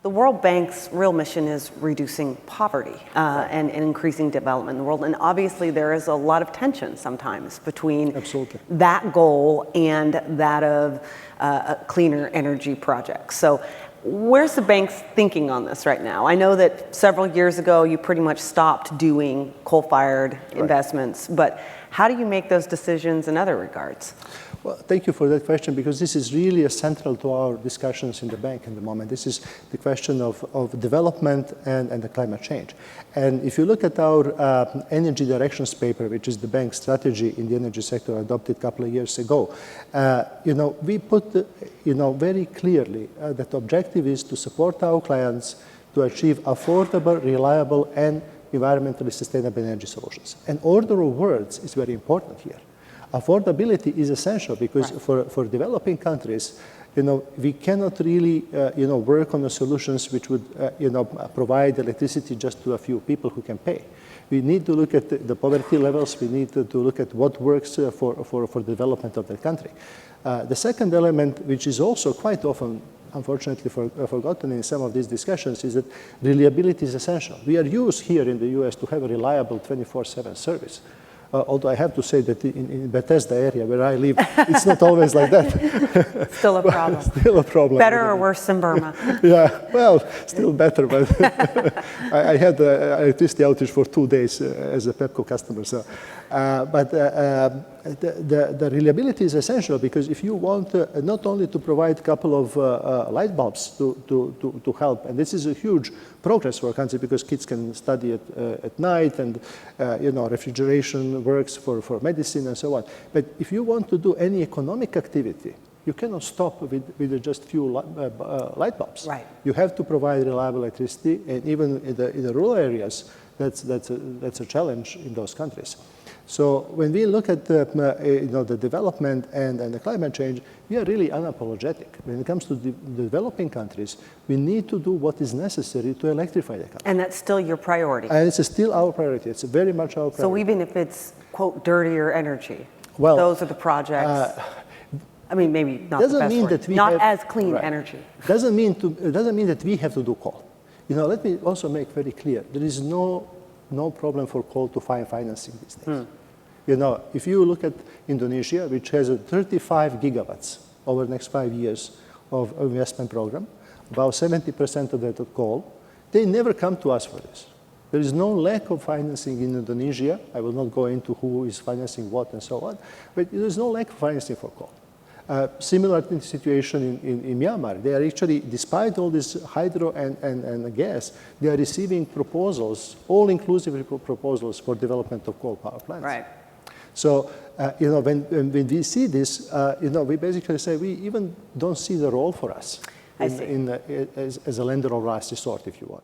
The World Bank's real mission is reducing poverty and increasing development in the world. And obviously there is a lot of tension sometimes between that goal and that of cleaner energy projects. So where's the bank's thinking on this right now? I know that several years ago you pretty much stopped doing coal-fired investments, but how do you make those decisions in other regards? Well, thank you for that question, because this is really central to our discussions in the bank at the moment. This is the question of development and the climate change. And if you look at our energy directions paper, which is the bank's strategy in the energy sector adopted a couple of years ago, we put very clearly that the objective is to support our clients to achieve affordable, reliable, and environmentally sustainable energy solutions. And order of words is very important here. Affordability is essential because for developing countries, we cannot really, work on the solutions which would, provide electricity just to a few people who can pay. We need to look at the poverty levels. We need to look at what works for development of the country. The second element, which is also quite often, unfortunately, forgotten in some of these discussions, is that reliability is essential. We are used here in the US to have a reliable 24/7 service. Although I have to say that in Bethesda area where I live, it's not always like that. Still a problem. Still a problem. Better or worse than Burma? Yeah, well, still better, but I had electricity outage for 2 days as a Pepco customer. So, but the reliability is essential, because if you want not only to provide a couple of light bulbs to help, and this is a huge progress for a country because kids can study at night, and refrigeration works for medicine and so on. But if you want to do any economic activity, you cannot stop with just few light bulbs. Right. You have to provide reliable electricity, and even in the rural areas, that's a challenge in those countries. So when we look at the development and the climate change, we are really unapologetic. When it comes to the developing countries, we need to do what is necessary to electrify the country. And that's still your priority? And it's still our priority. It's very much our priority. So even if it's, quote, dirtier energy, well, those are the projects? I mean, maybe not the best word. That we not as clean energy. Doesn't mean that we have to do coal. Let me also make very clear, there is no problem for coal to find financing these days. If you look at Indonesia, which has 35 gigawatts over the next 5 years of investment program, about 70% of that of coal, they never come to us for this. There is no lack of financing in Indonesia. I will not go into who is financing what and so on, but there is no lack of financing for coal. Similar situation in Myanmar. They are actually, despite all this hydro and gas, they are receiving proposals, all-inclusive proposals for development of coal power plants. Right. So, when we see this, we basically say we even don't see the role for us as a lender of last resort, if you want.